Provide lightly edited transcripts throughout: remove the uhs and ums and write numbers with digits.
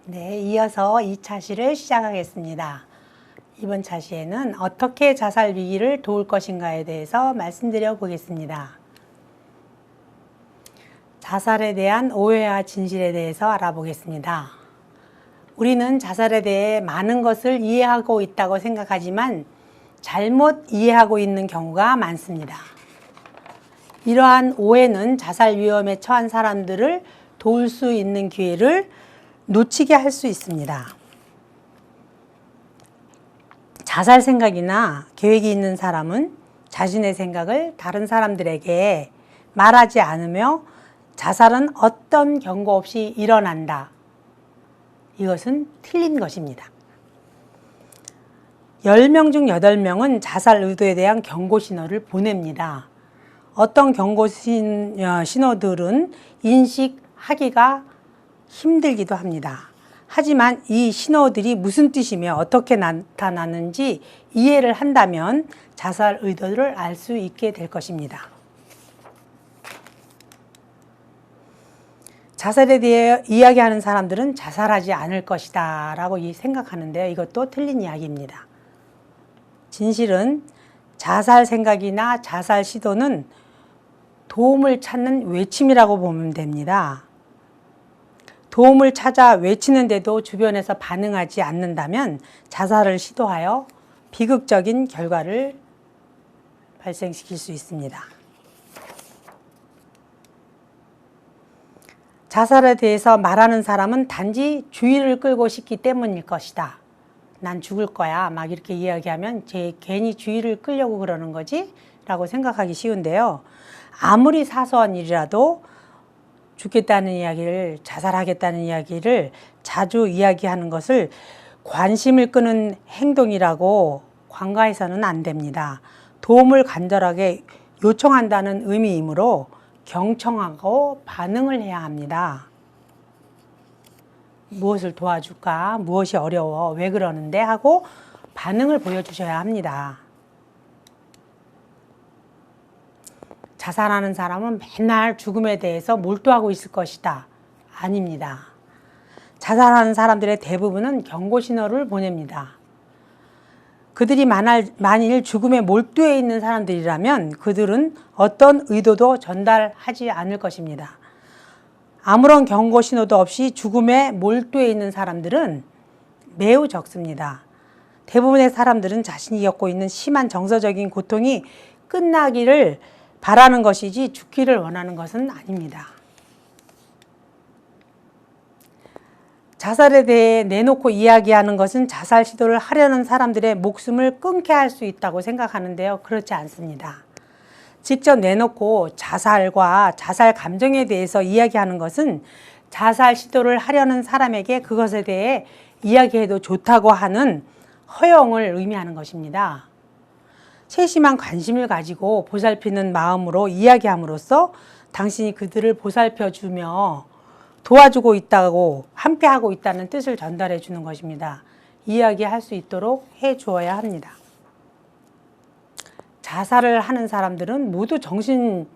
네, 이어서 2차 시를 시작하겠습니다. 이번 차시에는 어떻게 자살 위기를 도울 것인가에 대해서 말씀드려 보겠습니다. 자살에 대한 오해와 진실에 대해서 알아보겠습니다. 우리는 자살에 대해 많은 것을 이해하고 있다고 생각하지만 잘못 이해하고 있는 경우가 많습니다. 이러한 오해는 자살 위험에 처한 사람들을 도울 수 있는 기회를 놓치게 할 수 있습니다. 자살 생각이나 계획이 있는 사람은 자신의 생각을 다른 사람들에게 말하지 않으며 자살은 어떤 경고 없이 일어난다. 이것은 틀린 것입니다. 10명 중 8명은 자살 의도에 대한 경고 신호를 보냅니다. 어떤 경고 신호들은 인식하기가 힘들기도 합니다. 하지만 이 신호들이 무슨 뜻이며 어떻게 나타나는지 이해를 한다면 자살 의도를 알 수 있게 될 것입니다. 자살에 대해 이야기하는 사람들은 자살하지 않을 것이다 라고 생각하는데요. 이것도 틀린 이야기입니다. 진실은 자살 생각이나 자살 시도는 도움을 찾는 외침이라고 보면 됩니다. 도움을 찾아 외치는데도 주변에서 반응하지 않는다면 자살을 시도하여 비극적인 결과를 발생시킬 수 있습니다. 자살에 대해서 말하는 사람은 단지 주의를 끌고 싶기 때문일 것이다. 난 죽을 거야. 막 이렇게 이야기하면 괜히 주의를 끌려고 그러는 거지? 라고 생각하기 쉬운데요. 아무리 사소한 일이라도 죽겠다는 이야기를, 자살하겠다는 이야기를 자주 이야기하는 것을 관심을 끄는 행동이라고 간과해서는 안 됩니다. 도움을 간절하게 요청한다는 의미이므로 경청하고 반응을 해야 합니다. 무엇을 도와줄까? 무엇이 어려워? 왜 그러는데? 하고 반응을 보여주셔야 합니다. 자살하는 사람은 맨날 죽음에 대해서 몰두하고 있을 것이다. 아닙니다. 자살하는 사람들의 대부분은 경고 신호를 보냅니다. 그들이 만일 죽음에 몰두해 있는 사람들이라면 그들은 어떤 의도도 전달하지 않을 것입니다. 아무런 경고 신호도 없이 죽음에 몰두해 있는 사람들은 매우 적습니다. 대부분의 사람들은 자신이 겪고 있는 심한 정서적인 고통이 끝나기를 바라는 것이지 죽기를 원하는 것은 아닙니다. 자살에 대해 내놓고 이야기하는 것은 자살 시도를 하려는 사람들의 목숨을 끊게 할 수 있다고 생각하는데요. 그렇지 않습니다. 직접 내놓고 자살과 자살 감정에 대해서 이야기하는 것은 자살 시도를 하려는 사람에게 그것에 대해 이야기해도 좋다고 하는 허용을 의미하는 것입니다. 세심한 관심을 가지고 보살피는 마음으로 이야기함으로써 당신이 그들을 보살펴주며 도와주고 있다고, 함께하고 있다는 뜻을 전달해 주는 것입니다. 이야기할 수 있도록 해 주어야 합니다. 자살을 하는 사람들은 모두 정신병적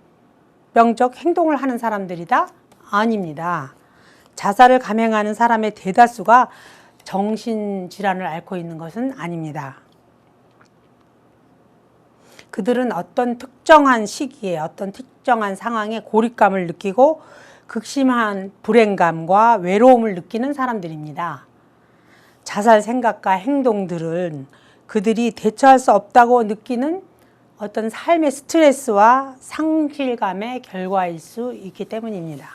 행동을 하는 사람들이다? 아닙니다. 자살을 감행하는 사람의 대다수가 정신질환을 앓고 있는 것은 아닙니다. 그들은 어떤 특정한 시기에 어떤 특정한 상황에 고립감을 느끼고 극심한 불행감과 외로움을 느끼는 사람들입니다. 자살 생각과 행동들은 그들이 대처할 수 없다고 느끼는 어떤 삶의 스트레스와 상실감의 결과일 수 있기 때문입니다.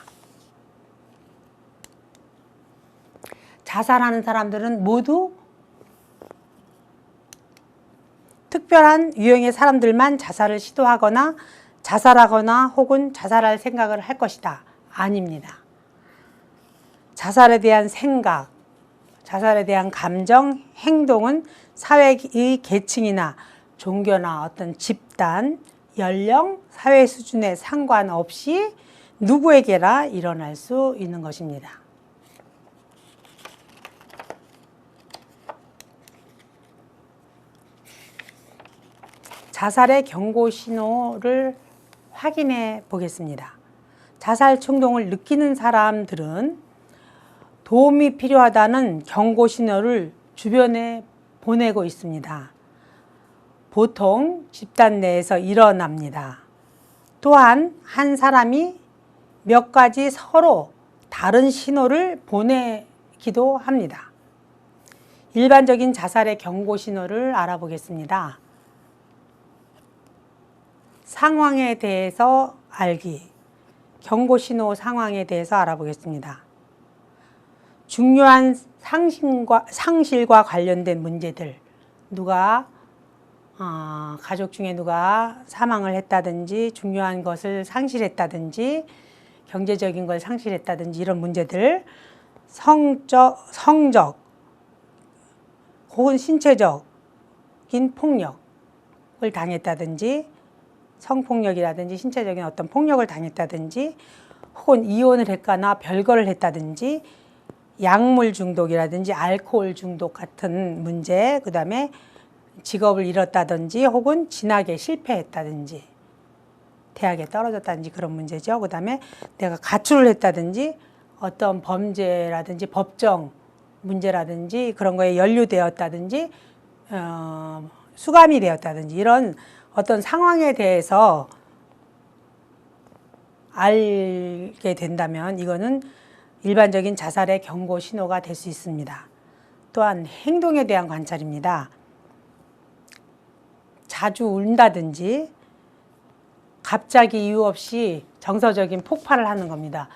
자살하는 사람들은 모두 특별한 유형의 사람들만 자살을 시도하거나 자살하거나 혹은 자살할 생각을 할 것이다. 아닙니다. 자살에 대한 생각, 자살에 대한 감정, 행동은 사회의 계층이나 종교나 어떤 집단, 연령, 사회 수준에 상관없이 누구에게나 일어날 수 있는 것입니다. 자살의 경고 신호를 확인해 보겠습니다. 자살 충동을 느끼는 사람들은 도움이 필요하다는 경고 신호를 주변에 보내고 있습니다. 보통 집단 내에서 일어납니다. 또한 한 사람이 몇 가지 서로 다른 신호를 보내기도 합니다. 일반적인 자살의 경고 신호를 알아보겠습니다. 상황에 대해서 알기, 경고 신호 상황에 대해서 알아보겠습니다. 중요한 상실과 관련된 문제들, 가족 중에 누가 사망을 했다든지 중요한 것을 상실했다든지 경제적인 걸 상실했다든지 이런 문제들, 성적 혹은 신체적인 폭력을 당했다든지 성폭력이라든지 신체적인 어떤 폭력을 당했다든지 혹은 이혼을 했거나 별거를 했다든지 약물 중독이라든지 알코올 중독 같은 문제, 그 다음에 직업을 잃었다든지 혹은 진학에 실패했다든지 대학에 떨어졌다든지 그런 문제죠. 그 다음에 내가 가출을 했다든지 어떤 범죄라든지 법정 문제라든지 그런 거에 연루되었다든지 수감이 되었다든지 이런 어떤 상황에 대해서 알게 된다면 이거는 일반적인 자살의 경고 신호가 될 수 있습니다. 또한 행동에 대한 관찰입니다. 자주 운다든지 갑자기 이유 없이 정서적인 폭발을 하는 겁니다.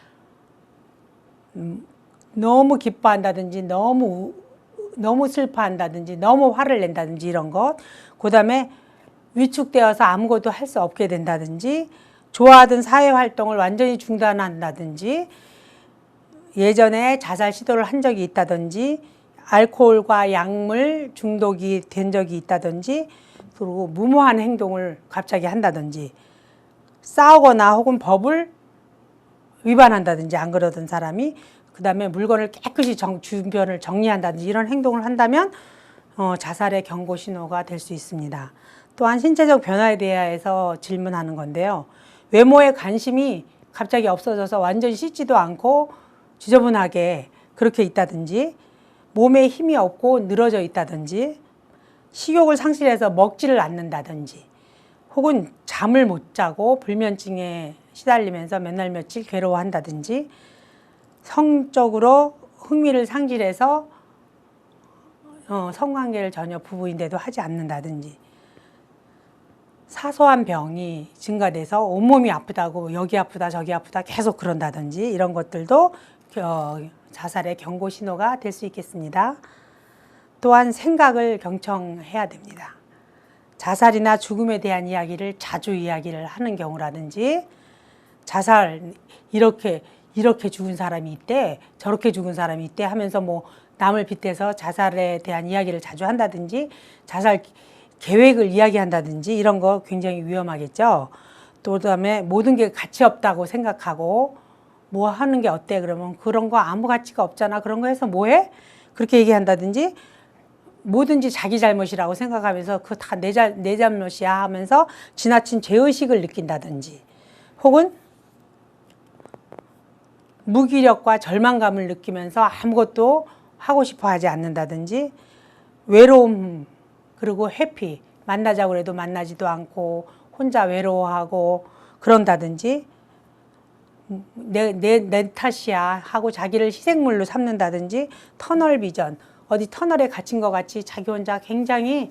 너무 기뻐한다든지 너무 슬퍼한다든지 너무 화를 낸다든지 이런 것, 그 다음에 위축되어서 아무것도 할 수 없게 된다든지 좋아하던 사회활동을 완전히 중단한다든지 예전에 자살 시도를 한 적이 있다든지 알코올과 약물 중독이 된 적이 있다든지 그리고 무모한 행동을 갑자기 한다든지 싸우거나 혹은 법을 위반한다든지 안 그러던 사람이 그 다음에 물건을 깨끗이 주변을 정리한다든지 이런 행동을 한다면 자살의 경고 신호가 될 수 있습니다. 또한 신체적 변화에 대해서 질문하는 건데요. 외모에 관심이 갑자기 없어져서 완전히 씻지도 않고 지저분하게 그렇게 있다든지 몸에 힘이 없고 늘어져 있다든지 식욕을 상실해서 먹지를 않는다든지 혹은 잠을 못 자고 불면증에 시달리면서 몇 날 며칠 괴로워한다든지 성적으로 흥미를 상실해서 성관계를 전혀 부부인데도 하지 않는다든지 사소한 병이 증가돼서 온몸이 아프다고 여기 아프다 저기 아프다 계속 그런다든지 이런 것들도 자살의 경고 신호가 될 수 있겠습니다. 또한 생각을 경청해야 됩니다. 자살이나 죽음에 대한 이야기를 자주 이야기를 하는 경우라든지 자살 이렇게 죽은 사람이 있대 저렇게 죽은 사람이 있대 하면서 뭐 남을 빗대서 자살에 대한 이야기를 자주 한다든지 자살 계획을 이야기한다든지 이런 거 굉장히 위험하겠죠. 또 그다음에 모든 게 가치 없다고 생각하고 뭐 하는 게 어때 그러면 그런 거 아무 가치가 없잖아 그런 거 해서 뭐해? 그렇게 얘기한다든지 뭐든지 자기 잘못이라고 생각하면서 그거 다 내 잘못이야 하면서 지나친 죄의식을 느낀다든지 혹은 무기력과 절망감을 느끼면서 아무것도 하고 싶어 하지 않는다든지 외로움 그리고 회피 만나자고 해도 만나지도 않고 혼자 외로워하고 그런다든지 내 탓이야 하고 자기를 희생물로 삼는다든지 터널 비전 어디 터널에 갇힌 것 같이 자기 혼자 굉장히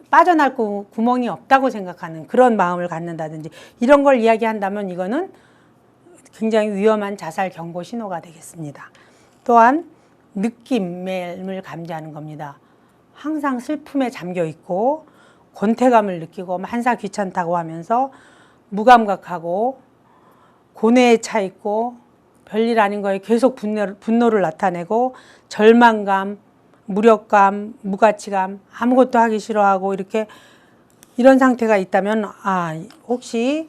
빠져날 구멍이 없다고 생각하는 그런 마음을 갖는다든지 이런 걸 이야기한다면 이거는 굉장히 위험한 자살 경고 신호가 되겠습니다. 또한 느낌을 감지하는 겁니다. 항상 슬픔에 잠겨 있고 권태감을 느끼고 만사 귀찮다고 하면서 무감각하고 고뇌에 차 있고 별일 아닌 거에 계속 분노를 나타내고 절망감, 무력감, 무가치감, 아무것도 하기 싫어하고 이렇게 이런 상태가 있다면 혹시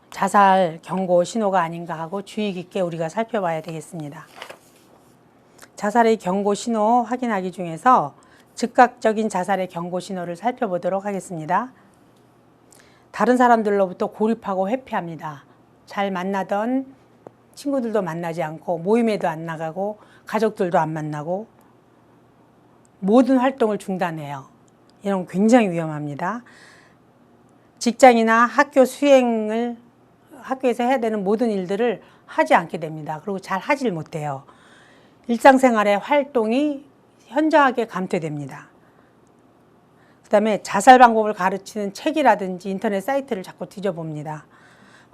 자살 경고 신호가 아닌가 하고 주의 깊게 우리가 살펴봐야 되겠습니다. 자살의 경고 신호 확인하기 중에서 즉각적인 자살의 경고 신호를 살펴보도록 하겠습니다. 다른 사람들로부터 고립하고 회피합니다. 잘 만나던 친구들도 만나지 않고 모임에도 안 나가고 가족들도 안 만나고 모든 활동을 중단해요. 이런 건 굉장히 위험합니다. 직장이나 학교 수행을 학교에서 해야 되는 모든 일들을 하지 않게 됩니다. 그리고 잘 하질 못해요. 일상생활의 활동이 현저하게 감퇴됩니다. 그 다음에 자살 방법을 가르치는 책이라든지 인터넷 사이트를 자꾸 뒤져봅니다.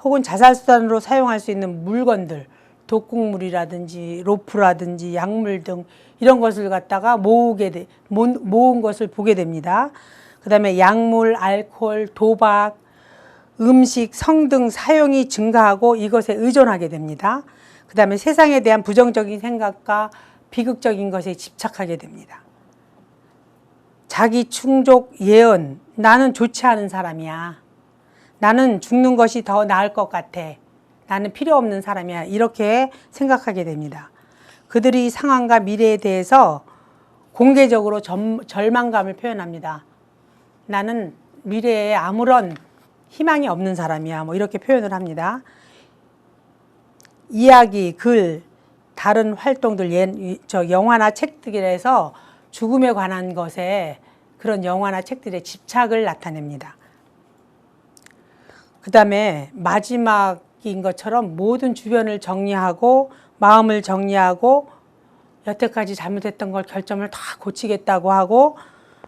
혹은 자살수단으로 사용할 수 있는 물건들, 독극물이라든지 로프라든지 약물 등 이런 것을 갖다가 모은 것을 보게 됩니다. 그 다음에 약물, 알코올, 도박, 음식, 성 등 사용이 증가하고 이것에 의존하게 됩니다. 그 다음에 세상에 대한 부정적인 생각과 비극적인 것에 집착하게 됩니다. 자기 충족, 예언, 나는 좋지 않은 사람이야. 나는 죽는 것이 더 나을 것 같아. 나는 필요 없는 사람이야. 이렇게 생각하게 됩니다. 그들이 상황과 미래에 대해서 공개적으로 절망감을 표현합니다. 나는 미래에 아무런 희망이 없는 사람이야. 뭐 이렇게 표현을 합니다. 이야기, 글, 다른 활동들, 영화나 책들에서 죽음에 관한 것에 그런 영화나 책들의 집착을 나타냅니다. 그 다음에 마지막인 것처럼 모든 주변을 정리하고 마음을 정리하고 여태까지 잘못했던 걸 결점을 다 고치겠다고 하고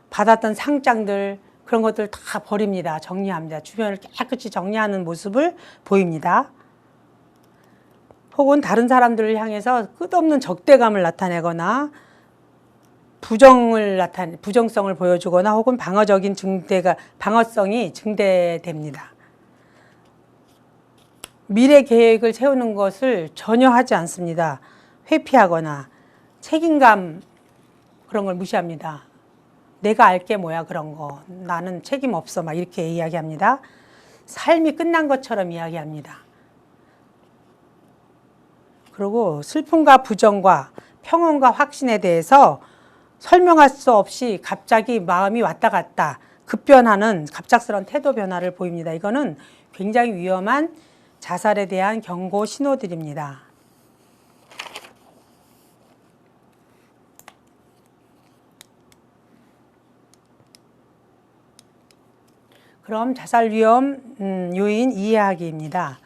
받았던 상장들 그런 것들 다 버립니다. 정리합니다. 주변을 깨끗이 정리하는 모습을 보입니다. 혹은 다른 사람들을 향해서 끝없는 적대감을 나타내거나 부정성을 보여주거나 혹은 방어성이 증대됩니다. 미래 계획을 세우는 것을 전혀 하지 않습니다. 회피하거나 책임감 그런 걸 무시합니다. 내가 알게 뭐야 그런 거. 나는 책임 없어 막 이렇게 이야기합니다. 삶이 끝난 것처럼 이야기합니다. 그리고 슬픔과 부정과 평온과 확신에 대해서 설명할 수 없이 갑자기 마음이 왔다 갔다 급변하는 갑작스러운 태도 변화를 보입니다. 이거는 굉장히 위험한 자살에 대한 경고 신호들입니다. 그럼 자살 위험 요인 이해하기입니다.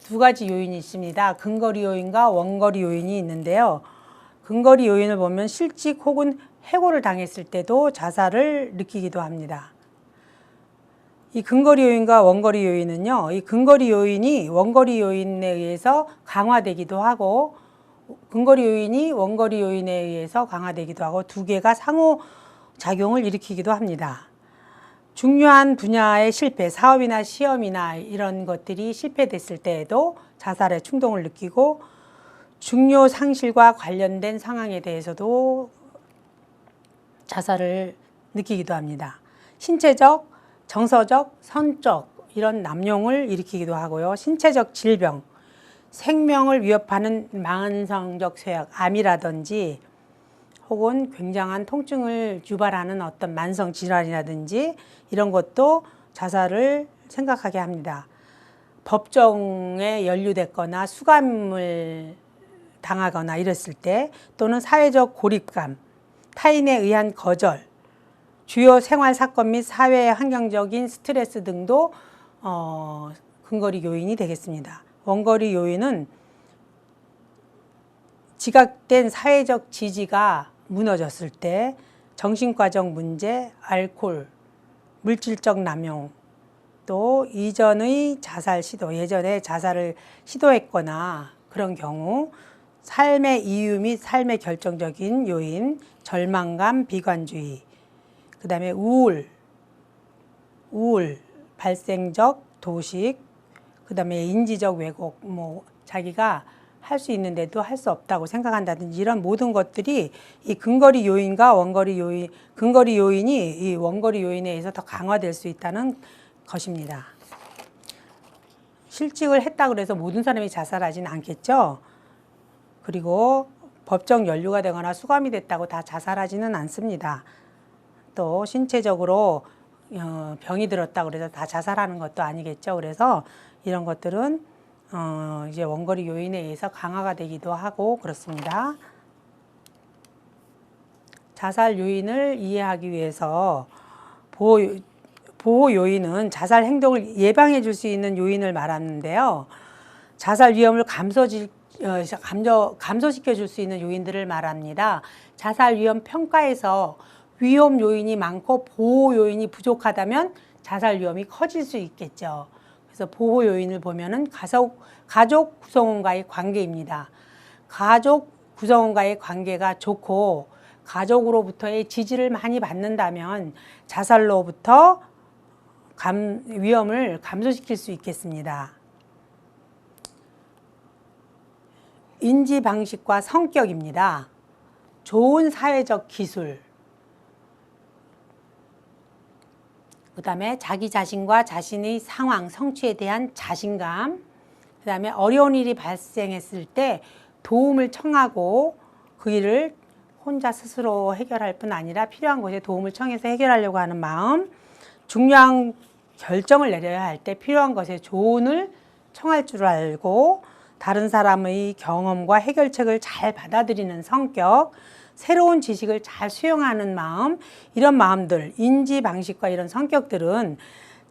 두 가지 요인이 있습니다. 근거리 요인과 원거리 요인이 있는데요. 근거리 요인을 보면 실직 혹은 해고를 당했을 때도 자살을 느끼기도 합니다. 이 근거리 요인과 원거리 요인은요, 이 근거리 요인이 원거리 요인에 의해서 강화되기도 하고, 근거리 요인이 원거리 요인에 의해서 강화되기도 하고, 두 개가 상호작용을 일으키기도 합니다. 중요한 분야의 실패, 사업이나 시험이나 이런 것들이 실패됐을 때에도 자살의 충동을 느끼고, 중요 상실과 관련된 상황에 대해서도 자살을 느끼기도 합니다. 신체적, 정서적, 성적 이런 남용을 일으키기도 하고요. 신체적 질병, 생명을 위협하는 만성적 쇠약, 암이라든지 혹은 굉장한 통증을 유발하는 어떤 만성 질환이라든지 이런 것도 자살을 생각하게 합니다. 법정에 연루됐거나 수감을 당하거나 이랬을 때 또는 사회적 고립감, 타인에 의한 거절, 주요 생활 사건 및 사회 환경적인 스트레스 등도 근거리 요인이 되겠습니다. 원거리 요인은 지각된 사회적 지지가 무너졌을 때 정신과적 문제, 알코올, 물질적 남용, 또 이전의 자살 시도, 예전에 자살을 시도했거나 그런 경우, 삶의 이유 및 삶의 결정적인 요인, 절망감, 비관주의, 그 다음에 우울, 발생적 도식, 그 다음에 인지적 왜곡, 자기가 할 수 있는데도 할 수 없다고 생각한다든지 이런 모든 것들이 이 근거리 요인과 원거리 요인, 근거리 요인이 이 원거리 요인에 의해서 더 강화될 수 있다는 것입니다. 실직을 했다고 해서 모든 사람이 자살하지는 않겠죠. 그리고 법정 연루가 되거나 수감이 됐다고 다 자살하지는 않습니다. 또 신체적으로 병이 들었다고 해서 다 자살하는 것도 아니겠죠. 그래서 이런 것들은 이제 원거리 요인에 의해서 강화가 되기도 하고 그렇습니다. 자살 요인을 이해하기 위해서 보호 요인은 자살 행동을 예방해 줄 수 있는 요인을 말하는데요. 자살 위험을 감소시켜 줄 수 있는 요인들을 말합니다. 자살 위험 평가에서 위험 요인이 많고 보호 요인이 부족하다면 자살 위험이 커질 수 있겠죠. 그래서 보호 요인을 보면은 가족 구성원과의 관계입니다. 가족 구성원과의 관계가 좋고 가족으로부터의 지지를 많이 받는다면 자살로부터 위험을 감소시킬 수 있겠습니다. 인지 방식과 성격입니다. 좋은 사회적 기술, 그 다음에 자기 자신과 자신의 상황, 성취에 대한 자신감, 그 다음에 어려운 일이 발생했을 때 도움을 청하고 그 일을 혼자 스스로 해결할 뿐 아니라 필요한 곳에 도움을 청해서 해결하려고 하는 마음, 중요한 결정을 내려야 할 때 필요한 것에 조언을 청할 줄 알고 다른 사람의 경험과 해결책을 잘 받아들이는 성격, 새로운 지식을 잘 수용하는 마음, 이런 마음들, 인지 방식과 이런 성격들은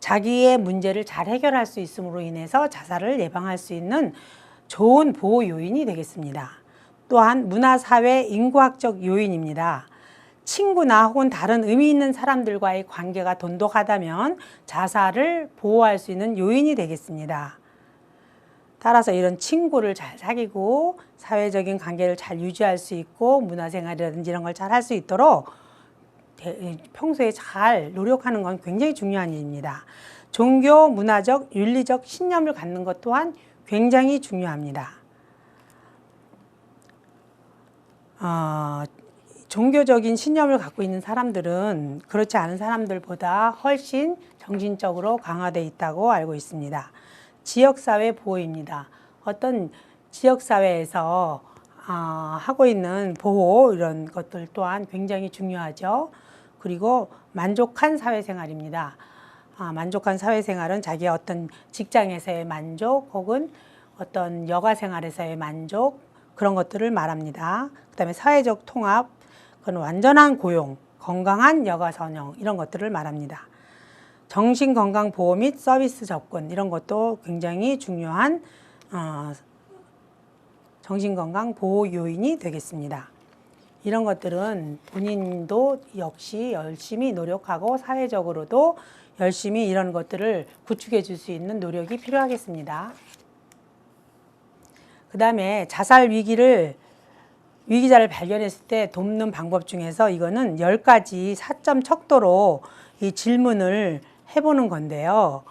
자기의 문제를 잘 해결할 수 있음으로 인해서 자살을 예방할 수 있는 좋은 보호 요인이 되겠습니다. 또한 문화사회 인구학적 요인입니다. 친구나 혹은 다른 의미 있는 사람들과의 관계가 돈독하다면 자살을 보호할 수 있는 요인이 되겠습니다. 따라서 이런 친구를 잘 사귀고 사회적인 관계를 잘 유지할 수 있고 문화생활이라든지 이런 걸 잘 할 수 있도록 평소에 잘 노력하는 건 굉장히 중요한 일입니다. 종교, 문화적, 윤리적 신념을 갖는 것 또한 굉장히 중요합니다. 종교적인 신념을 갖고 있는 사람들은 그렇지 않은 사람들보다 훨씬 정신적으로 강화되어 있다고 알고 있습니다. 지역사회 보호입니다. 어떤 지역사회에서 하고 있는 보호 이런 것들 또한 굉장히 중요하죠. 그리고 만족한 사회생활입니다. 만족한 사회생활은 자기의 어떤 직장에서의 만족 혹은 어떤 여가생활에서의 만족 그런 것들을 말합니다. 그 다음에 사회적 통합, 그건 완전한 고용, 건강한 여가선용 이런 것들을 말합니다. 정신건강보호 및 서비스 접근 이런 것도 굉장히 중요한 정신건강보호 요인이 되겠습니다. 이런 것들은 본인도 역시 열심히 노력하고 사회적으로도 열심히 이런 것들을 구축해 줄 수 있는 노력이 필요하겠습니다. 그 다음에 자살 위기자를 발견했을 때 돕는 방법 중에서 이거는 10가지 4점 척도로 이 질문을 해보는 건데요.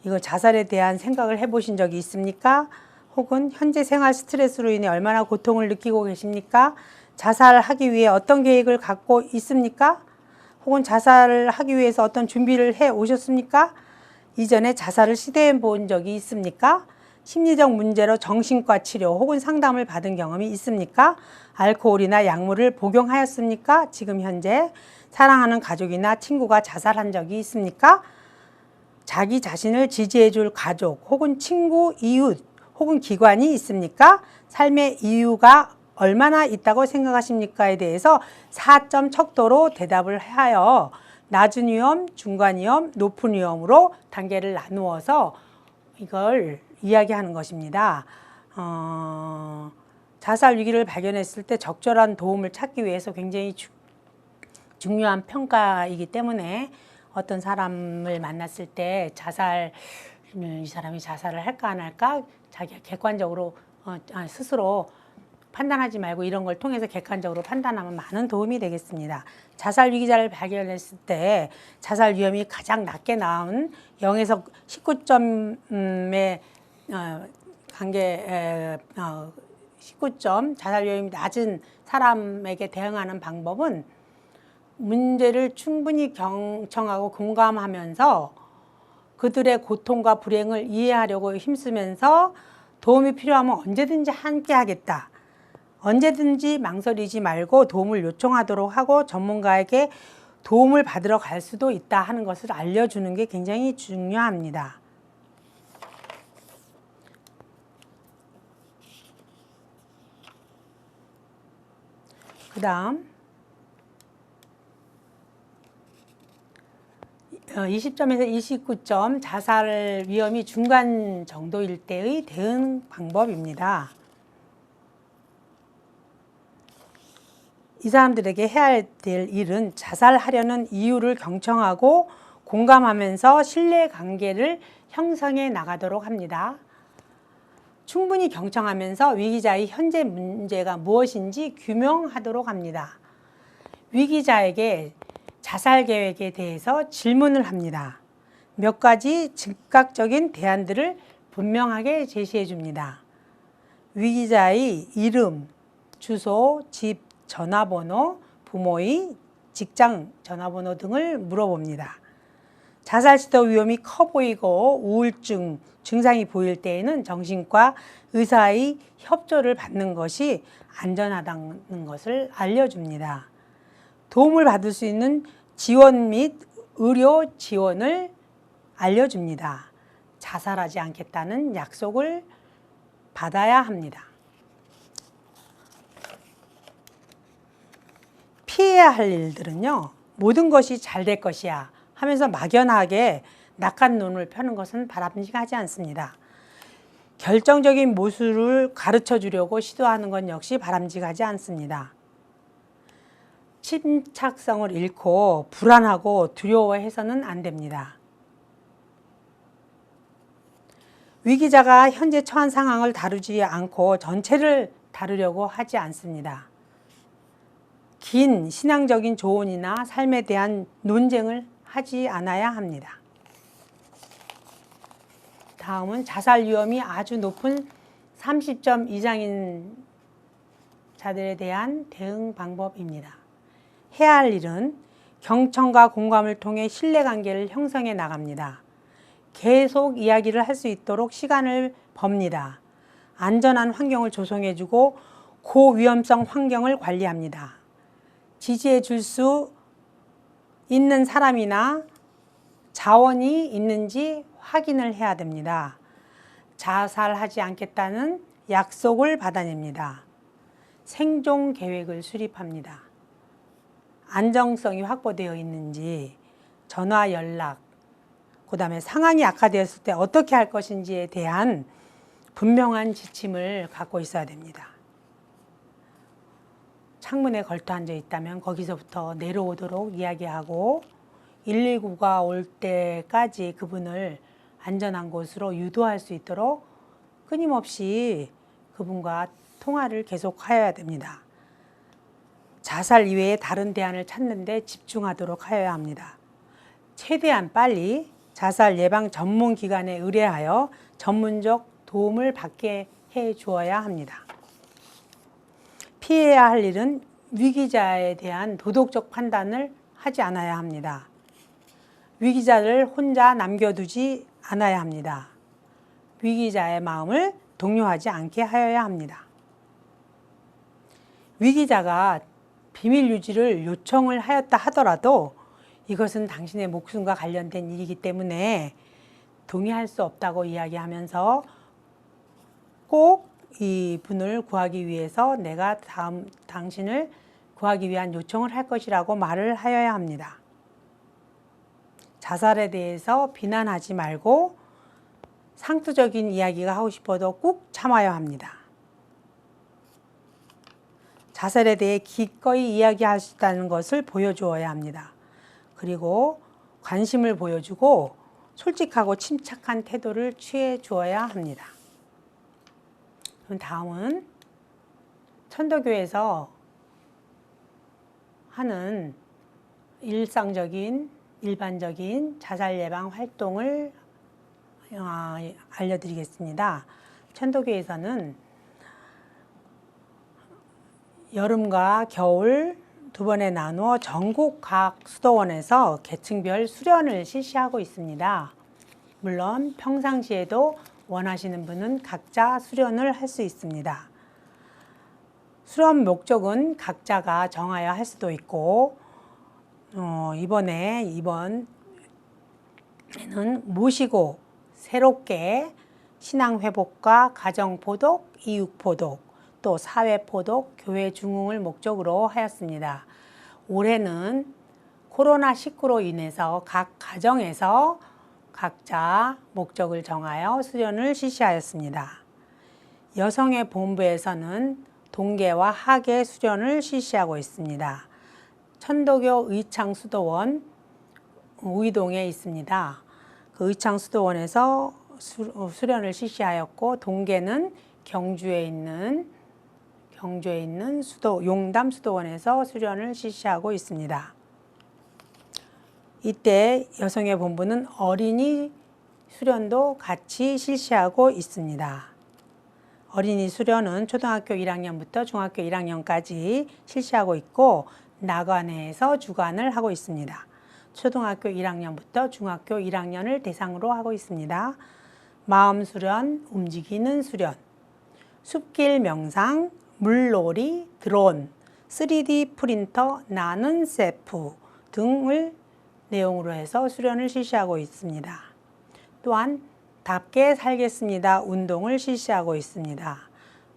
이거 자살에 대한 생각을 해보신 적이 있습니까? 혹은 현재 생활 스트레스로 인해 얼마나 고통을 느끼고 계십니까? 자살하기 위해 어떤 계획을 갖고 있습니까? 혹은 자살을 하기 위해서 어떤 준비를 해 오셨습니까? 이전에 자살을 시도해 본 적이 있습니까? 심리적 문제로 정신과 치료 혹은 상담을 받은 경험이 있습니까? 알코올이나 약물을 복용하였습니까? 지금 현재 사랑하는 가족이나 친구가 자살한 적이 있습니까? 자기 자신을 지지해 줄 가족 혹은 친구, 이웃 혹은 기관이 있습니까? 삶의 이유가 얼마나 있다고 생각하십니까에 대해서 4점 척도로 대답을 하여 낮은 위험, 중간 위험, 높은 위험으로 단계를 나누어서 이걸 이야기하는 것입니다. 자살 위기를 발견했을 때 적절한 도움을 찾기 위해서 굉장히 중요한 평가이기 때문에 어떤 사람을 만났을 때 이 사람이 자살을 할까 안 할까 자기가 객관적으로 스스로 판단하지 말고 이런 걸 통해서 객관적으로 판단하면 많은 도움이 되겠습니다. 자살 위기자를 발견했을 때 자살 위험이 가장 낮게 나온 0에서 19점의 관계 19점 자살 위험이 낮은 사람에게 대응하는 방법은 문제를 충분히 경청하고 공감하면서 그들의 고통과 불행을 이해하려고 힘쓰면서 도움이 필요하면 언제든지 함께 하겠다. 언제든지 망설이지 말고 도움을 요청하도록 하고 전문가에게 도움을 받으러 갈 수도 있다 하는 것을 알려주는 게 굉장히 중요합니다. 그 다음 20점에서 29점 자살 위험이 중간 정도일 때의 대응 방법입니다. 이 사람들에게 해야 될 일은 자살하려는 이유를 경청하고 공감하면서 신뢰관계를 형성해 나가도록 합니다. 충분히 경청하면서 위기자의 현재 문제가 무엇인지 규명하도록 합니다. 위기자에게 자살 계획에 대해서 질문을 합니다. 몇 가지 즉각적인 대안들을 분명하게 제시해 줍니다. 위기자의 이름, 주소, 집, 전화번호, 부모의 직장 전화번호 등을 물어봅니다. 자살 시도 위험이 커 보이고 우울증 증상이 보일 때에는 정신과 의사의 협조를 받는 것이 안전하다는 것을 알려줍니다. 도움을 받을 수 있는 지원 및 의료 지원을 알려줍니다. 자살하지 않겠다는 약속을 받아야 합니다. 피해야 할 일들은요, 모든 것이 잘 될 것이야 하면서 막연하게 낙관론을 펴는 것은 바람직하지 않습니다. 결정적인 모습을 가르쳐 주려고 시도하는 건 역시 바람직하지 않습니다. 침착성을 잃고 불안하고 두려워해서는 안 됩니다. 위기자가 현재 처한 상황을 다루지 않고 전체를 다루려고 하지 않습니다. 긴 신앙적인 조언이나 삶에 대한 논쟁을 하지 않아야 합니다. 다음은 자살 위험이 아주 높은 30점 이상인 자들에 대한 대응 방법입니다. 해야 할 일은 경청과 공감을 통해 신뢰관계를 형성해 나갑니다. 계속 이야기를 할 수 있도록 시간을 법니다. 안전한 환경을 조성해주고 고위험성 환경을 관리합니다. 지지해 줄 수 있는 사람이나 자원이 있는지 확인을 해야 됩니다. 자살하지 않겠다는 약속을 받아냅니다. 생존 계획을 수립합니다. 안정성이 확보되어 있는지, 전화 연락, 그 다음에 상황이 악화되었을 때 어떻게 할 것인지에 대한 분명한 지침을 갖고 있어야 됩니다. 창문에 걸터 앉아 있다면 거기서부터 내려오도록 이야기하고 119가 올 때까지 그분을 안전한 곳으로 유도할 수 있도록 끊임없이 그분과 통화를 계속하여야 됩니다. 자살 이외에 다른 대안을 찾는 데 집중하도록 하여야 합니다. 최대한 빨리 자살 예방 전문 기관에 의뢰하여 전문적 도움을 받게 해 주어야 합니다. 피해야 할 일은 위기자에 대한 도덕적 판단을 하지 않아야 합니다. 위기자를 혼자 남겨두지 않아야 합니다. 위기자의 마음을 동요하지 않게 하여야 합니다. 위기자가 비밀 유지를 요청을 하였다 하더라도 이것은 당신의 목숨과 관련된 일이기 때문에 동의할 수 없다고 이야기하면서 꼭 이 분을 구하기 위해서 내가 당신을 구하기 위한 요청을 할 것이라고 말을 하여야 합니다. 자살에 대해서 비난하지 말고 상투적인 이야기가 하고 싶어도 꾹 참아야 합니다. 자살에 대해 기꺼이 이야기할 수 있다는 것을 보여주어야 합니다. 그리고 관심을 보여주고 솔직하고 침착한 태도를 취해 주어야 합니다. 그럼 다음은 천도교에서 하는 일반적인 자살 예방 활동을 알려드리겠습니다. 천도교에서는 여름과 겨울 두 번에 나누어 전국 각 수도원에서 계층별 수련을 실시하고 있습니다. 물론 평상시에도 원하시는 분은 각자 수련을 할 수 있습니다. 수련 목적은 각자가 정하여 할 수도 있고 이번에는 모시고 새롭게 신앙 회복과 가정 포독, 이웃 포독, 또 사회 포독, 교회 중흥을 목적으로 하였습니다. 올해는 코로나19로 인해서 각 가정에서 각자 목적을 정하여 수련을 실시하였습니다. 여성의 본부에서는 동계와 하계 수련을 실시하고 있습니다. 천도교 의창수도원 우이동에 있습니다. 그 의창수도원에서 수련을 실시하였고, 동계는 경주에 있는 용담 수도원에서 수련을 실시하고 있습니다. 이때 여성의 본부는 어린이 수련도 같이 실시하고 있습니다. 어린이 수련은 초등학교 1학년부터 중학교 1학년까지 실시하고 있고, 나관에서 주관을 하고 있습니다. 초등학교 1학년부터 중학교 1학년을 대상으로 하고 있습니다. 마음 수련, 움직이는 수련, 숲길 명상, 물놀이, 드론, 3D 프린터, 나는 셀프 등을 내용으로 해서 수련을 실시하고 있습니다. 또한 답게 살겠습니다 운동을 실시하고 있습니다.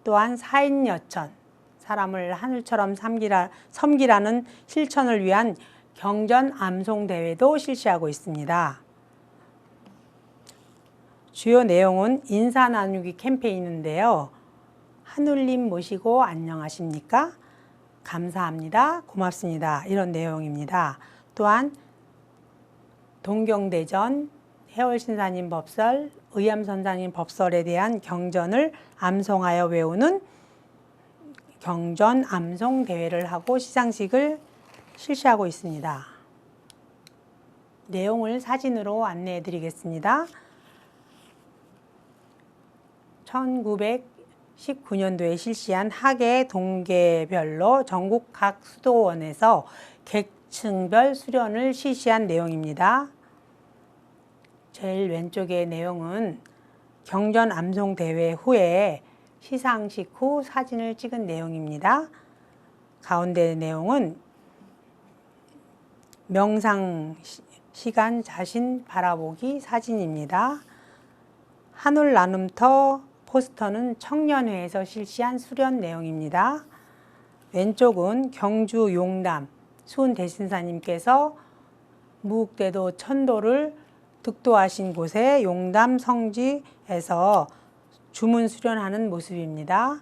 또한 4인 여천, 사람을 하늘처럼 섬기라는 실천을 위한 경전 암송 대회도 실시하고 있습니다. 주요 내용은 인사 나누기 캠페인인데요. 하늘님 모시고 안녕하십니까? 감사합니다. 고맙습니다. 이런 내용입니다. 또한 동경대전, 해월신사님 법설, 의암선사님 법설에 대한 경전을 암송하여 외우는 경전 암송 대회를 하고 시상식을 실시하고 있습니다. 내용을 사진으로 안내해 드리겠습니다. 1919년도에 실시한 하계 동계별로 전국 각 수도원에서 계층별 수련을 실시한 내용입니다. 제일 왼쪽의 내용은 경전 암송 대회 후에 시상식 후 사진을 찍은 내용입니다. 가운데 내용은 명상 시간 자신 바라보기 사진입니다. 하늘 나눔터 포스터는 청년회에서 실시한 수련 내용입니다. 왼쪽은 경주 용담 수은대신사님께서 무국대도 천도를 득도하신 곳의 용담 성지에서 주문 수련하는 모습입니다.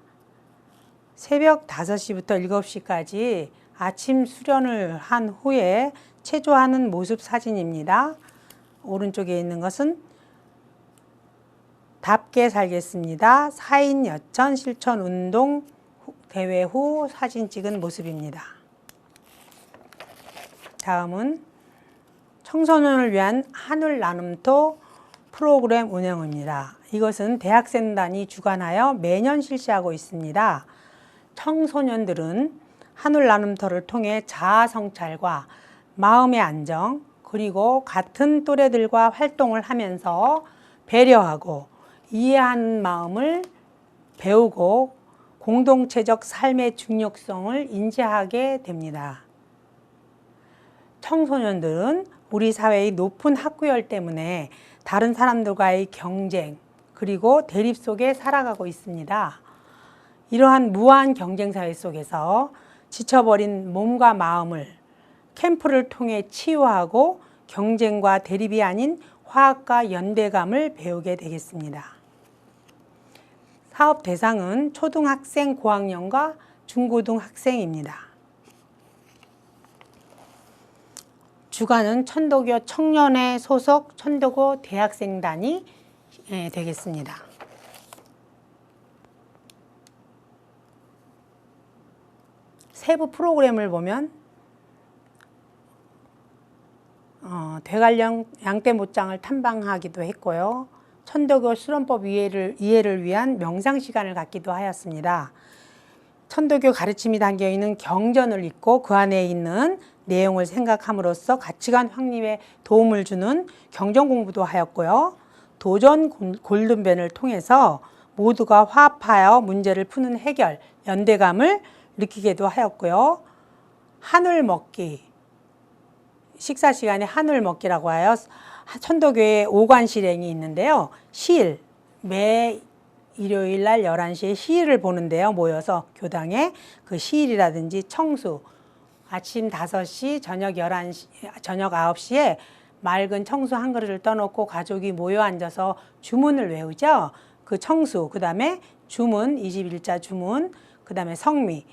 새벽 5시부터 7시까지 아침 수련을 한 후에 체조하는 모습 사진입니다. 오른쪽에 있는 것은 답게 살겠습니다 4인 여천 실천 운동 대회 후 사진 찍은 모습입니다. 다음은 청소년을 위한 하늘 나눔터 프로그램 운영입니다. 이것은 대학생단이 주관하여 매년 실시하고 있습니다. 청소년들은 하늘 나눔터를 통해 자아 성찰과 마음의 안정, 그리고 같은 또래들과 활동을 하면서 배려하고 이해하는 마음을 배우고 공동체적 삶의 중요성을 인지하게 됩니다. 청소년들은 우리 사회의 높은 학구열 때문에 다른 사람들과의 경쟁 그리고 대립 속에 살아가고 있습니다. 이러한 무한 경쟁 사회 속에서 지쳐버린 몸과 마음을 캠프를 통해 치유하고 경쟁과 대립이 아닌 화합과 연대감을 배우게 되겠습니다. 사업 대상은 초등학생 고학년과 중고등학생입니다. 주관은 천도교 청년회 소속 천도교 대학생단이 되겠습니다. 세부 프로그램을 보면 대관령 양떼못장을 탐방하기도 했고요. 천도교 수련법 이해를 위한 명상 시간을 갖기도 하였습니다. 천도교 가르침이 담겨있는 경전을 읽고 그 안에 있는 내용을 생각함으로써 가치관 확립에 도움을 주는 경전 공부도 하였고요. 도전 골든벨을 통해서 모두가 화합하여 문제를 푸는 해결, 연대감을 느끼기도 하였고요. 하늘 먹기, 식사 시간에 하늘 먹기라고 하여 천도교에 오관실행이 있는데요. 매 일요일 날 11시에 시일을 보는데요. 모여서 교당에 그 시일이라든지 청수, 아침 5시, 저녁 11시, 저녁 9시에 맑은 청수 한 그릇을 떠놓고 가족이 모여 앉아서 주문을 외우죠. 그 청수, 그 다음에 주문, 21자 주문, 그 다음에 성미.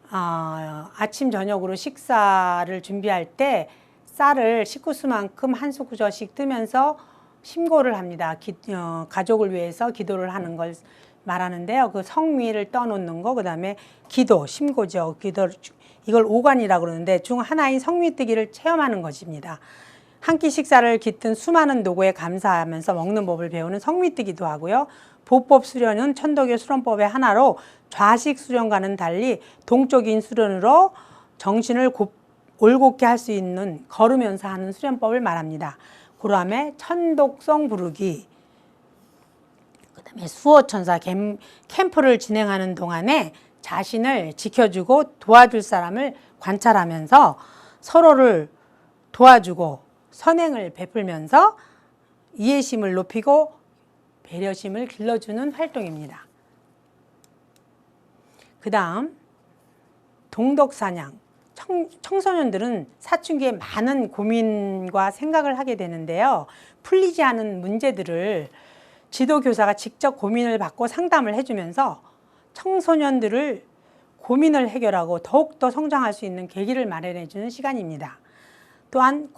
아침 저녁으로 식사를 준비할 때 쌀을 식구수만큼 한 수저씩 뜨면서 심고를 합니다. 가족을 위해서 기도를 하는 걸 말하는데요. 그 성미를 떠놓는 거, 그 다음에 기도, 심고죠. 이걸 오관이라고 그러는데 중 하나인 성미뜨기를 체험하는 것입니다. 한 끼 식사를 깃든 수많은 노고에 감사하면서 먹는 법을 배우는 성미뜨기도 하고요. 보법 수련은 천도교 수련법의 하나로 좌식 수련과는 달리 동적인 수련으로 정신을 올곧게 할 수 있는 걸으면서 하는 수련법을 말합니다. 그다음에 천독성 부르기, 그다음에 수호천사 캠프를 진행하는 동안에 자신을 지켜주고 도와줄 사람을 관찰하면서 서로를 도와주고 선행을 베풀면서 이해심을 높이고 배려심을 길러주는 활동입니다. 그 다음 동덕사냥. 청소년들은 사춘기에 많은 고민과 생각을 하게 되는데요. 풀리지 않은 문제들을 지도교사가 직접 고민을 받고 상담을 해주면서 청소년들을 고민을 해결하고 더욱더 성장할 수 있는 계기를 마련해 주는 시간입니다. 또한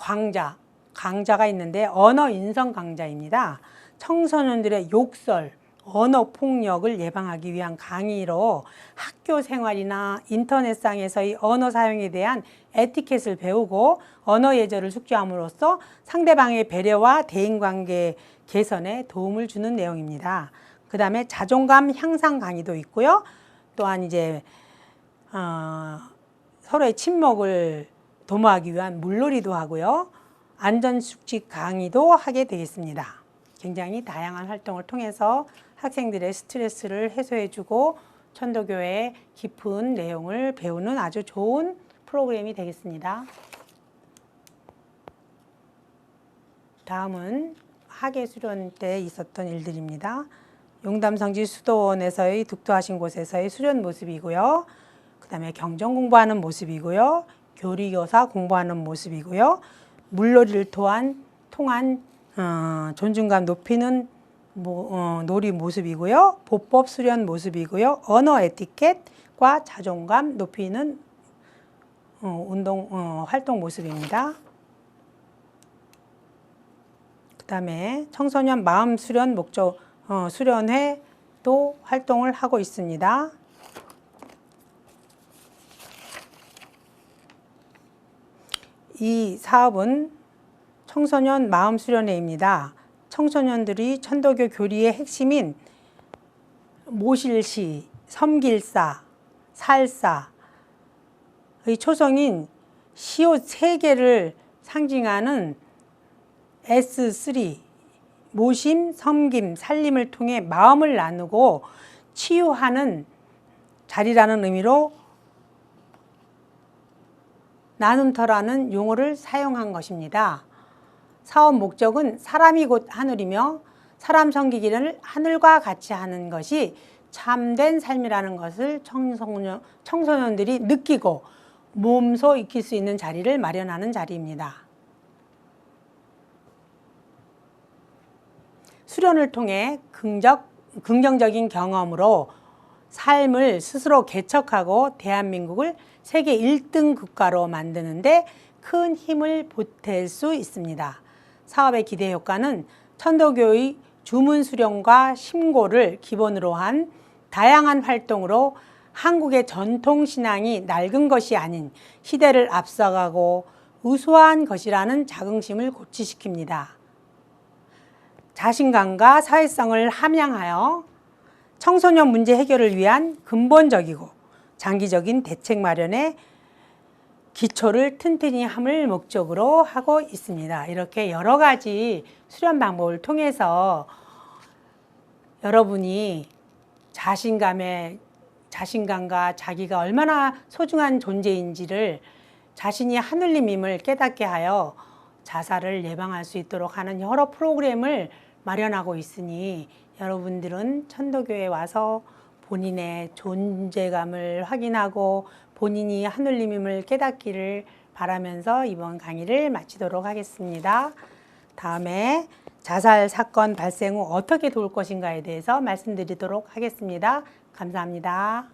강좌가 있는데 언어 인성 강좌입니다. 청소년들의 욕설, 언어 폭력을 예방하기 위한 강의로 학교 생활이나 인터넷상에서의 언어 사용에 대한 에티켓을 배우고 언어 예절을 숙지함으로써 상대방의 배려와 대인관계 개선에 도움을 주는 내용입니다. 그 다음에 자존감 향상 강의도 있고요. 또한 이제 서로의 친목을 도모하기 위한 물놀이도 하고요. 안전수칙 강의도 하게 되겠습니다. 굉장히 다양한 활동을 통해서 학생들의 스트레스를 해소해주고 천도교의 깊은 내용을 배우는 아주 좋은 프로그램이 되겠습니다. 다음은 학예 수련 때 있었던 일들입니다. 용담성지 수도원에서의 득도하신 곳에서의 수련 모습이고요. 그 다음에 경전 공부하는 모습이고요. 교리교사 공부하는 모습이고요. 물놀이를 통한 존중감 높이는 놀이 모습이고요. 보법 수련 모습이고요. 언어 에티켓과 자존감 높이는 활동 모습입니다. 그 다음에 청소년 마음 수련 목적 수련회도 활동을 하고 있습니다. 이 사업은 청소년 마음 수련회입니다. 청소년들이 천도교 교리의 핵심인 모실시, 섬길사, 살사의 초성인 시옷 3개를 상징하는 S3, 모심, 섬김, 살림을 통해 마음을 나누고 치유하는 자리라는 의미로 나눔터라는 용어를 사용한 것입니다. 사업 목적은 사람이 곧 하늘이며 사람 섬기기를 하늘과 같이 하는 것이 참된 삶이라는 것을 청소년들이 느끼고 몸소 익힐 수 있는 자리를 마련하는 자리입니다. 수련을 통해 긍정적인 경험으로 삶을 스스로 개척하고 대한민국을 세계 1등 국가로 만드는데 큰 힘을 보탤 수 있습니다. 사업의 기대 효과는 천도교의 주문 수련과 심고를 기본으로 한 다양한 활동으로 한국의 전통 신앙이 낡은 것이 아닌 시대를 앞서가고 우수한 것이라는 자긍심을 고취시킵니다. 자신감과 사회성을 함양하여 청소년 문제 해결을 위한 근본적이고 장기적인 대책 마련에 기초를 튼튼히 함을 목적으로 하고 있습니다. 이렇게 여러 가지 수련 방법을 통해서 여러분이 자신감과 자기가 얼마나 소중한 존재인지를 자신이 하늘님임을 깨닫게 하여 자살을 예방할 수 있도록 하는 여러 프로그램을 마련하고 있으니 여러분들은 천도교에 와서 본인의 존재감을 확인하고 본인이 하느님임을 깨닫기를 바라면서 이번 강의를 마치도록 하겠습니다. 다음에 자살 사건 발생 후 어떻게 도울 것인가에 대해서 말씀드리도록 하겠습니다. 감사합니다.